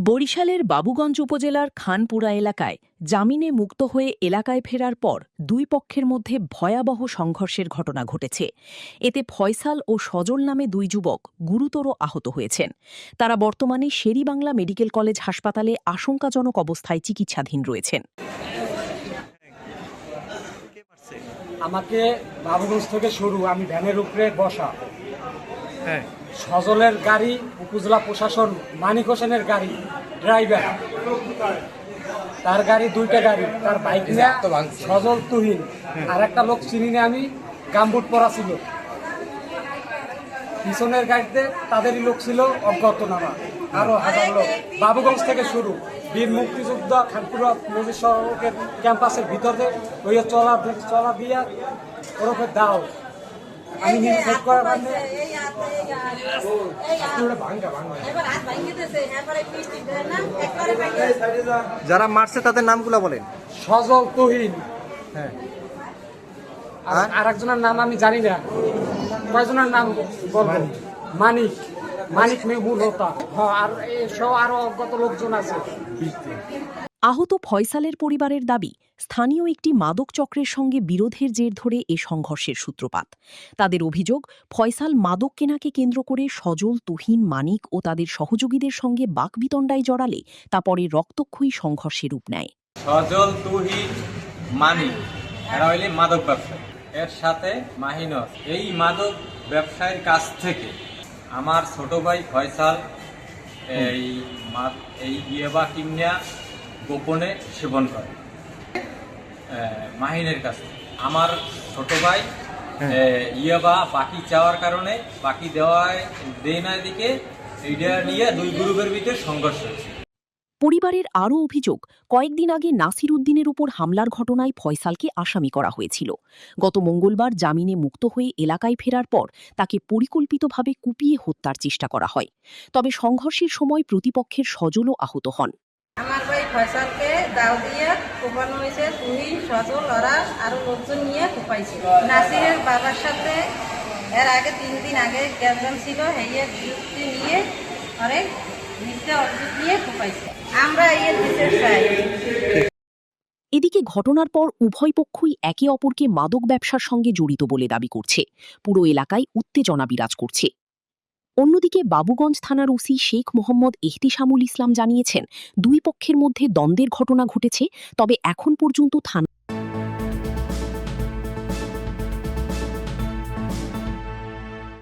বরিশালের বাবুগঞ্জ উপজেলার খানপুরা এলাকায় জামিনে মুক্ত হয়ে এলাকায় ফেরার পর দুই পক্ষের মধ্যে ভয়াবহ সংঘর্ষের ঘটনা ঘটেছে। এতে ফয়সাল ও সজল নামে দুই যুবক গুরুতর আহত হয়েছেন। তারা বর্তমানে শেরেবাংলা মেডিকেল কলেজ হাসপাতালে আশঙ্কাজনক অবস্থায় চিকিৎসাধীন রয়েছেন। আমাকে বাবুগঞ্জ থেকে শুরু, আমি ভ্যানের উপরে বসা। সজলের গাড়ি উপজেলা প্রশাসন মানিক হোসেনের গাড়ি ড্রাইভার, তার গাড়ি দুইটা গাড়ি, তার বাইক নিয়ে সজল তুহিন আর একটা লোক চিনি না আমি, গামবুট পরা ছিল। পিছনের গাড়িতে তাদেরই লোক ছিল অজ্ঞাতনামা, আরো হাজার লোক। বাবুগঞ্জ থেকে শুরু, বীর মুক্তিযোদ্ধা খানপুরা মজিদ সড়কের ক্যাম্পাসের ভিতরে ওই চলা দিয়া ওরফে দাও আমি নির্ভর করার মানে যারা মারছে তাদের নামগুলো বলেন। সজল তুহিন, হ্যাঁ, আর একজনের নাম আমি জানি না, কয়জনের নাম বলবো। মানিক মেহুল হতা, হ্যাঁ, আর এসব আরো অজ্ঞাত লোকজন আছে। আহত ফয়সালের পরিবারের দাবি, স্থানীয় একটি মাদক চক্রের সঙ্গে বিরোধের জের ধরে এ সংঘর্ষের সূত্রপাত। তাদের অভিযোগ, ফয়সাল মাদক কেনাকে কেন্দ্র করে সজল, তুহিন, মানিক ও তাদের সহযোগীদের সঙ্গে বাকবিতণ্ডায় জড়ালে তা পরে রক্তক্ষয়ী সংঘর্ষে রূপ নেয়। সজল, তুহিন, মানিক এরা হইলে মাদক ব্যবসায়ী, এর সাথে মাহিনস। এই মাদক ব্যবসায়ীর কাছ থেকে আমার ছোট ভাই ফয়সাল এই ইয়েবা কিমনিয়া গোপনে সেবন করে মাহিনের কাছে। আমার ছোট ভাই ইয়েবা বাকি চাওয়ার কারণে বাকি দেয় না, দিকে এইটা নিয়ে দুই গ্রুপের ভিতরে সংঘর্ষ হয়েছে। পরিবারের আরও অভিযোগ, কয়েকদিন আগে নাসির উদ্দিনের উপর হামলার ঘটনায় ফয়সালকে আসামি করা হয়েছিল। গত মঙ্গলবার জামিনে মুক্ত হয়ে এলাকায় ফেরার পর তাকে পরিকল্পিতভাবে কুপিয়ে হত্যার চেষ্টা করা হয়। তবে সংঘর্ষের সময় প্রতিপক্ষের সজলও আহত হন। আমার ভাই ফয়সালকে দাও দিয়ে কোপানো হয়েছে, তুহিন, সজল ওরা আরো লোকজন নিয়ে কোপাইছে। নাসিরের বাবার সাথে এর আগে 3 দিন আগে গ্যাঞ্জাম ছিল, হেয়ে যুক্তি নিয়ে অনেক মিথ্যা অভিযোগ নিয়ে কোপাইছে। আমরা এর বিচার চাই। এদিকে ঘটনার পর উভয় পক্ষই একে অপরকে মাদক ব্যবসার সঙ্গে জড়িত বলে দাবি করছে। পুরো এলাকায় উত্তেজনা বিরাজ করছে। অন্যদিকে বাবুগঞ্জ থানার ওসি শেখ মোহাম্মদ এহতিশামুল ইসলাম জানিয়েছেন, দুই পক্ষের মধ্যে দ্বন্দ্বের ঘটনা ঘটেছে, তবে এখন পর্যন্ত থানা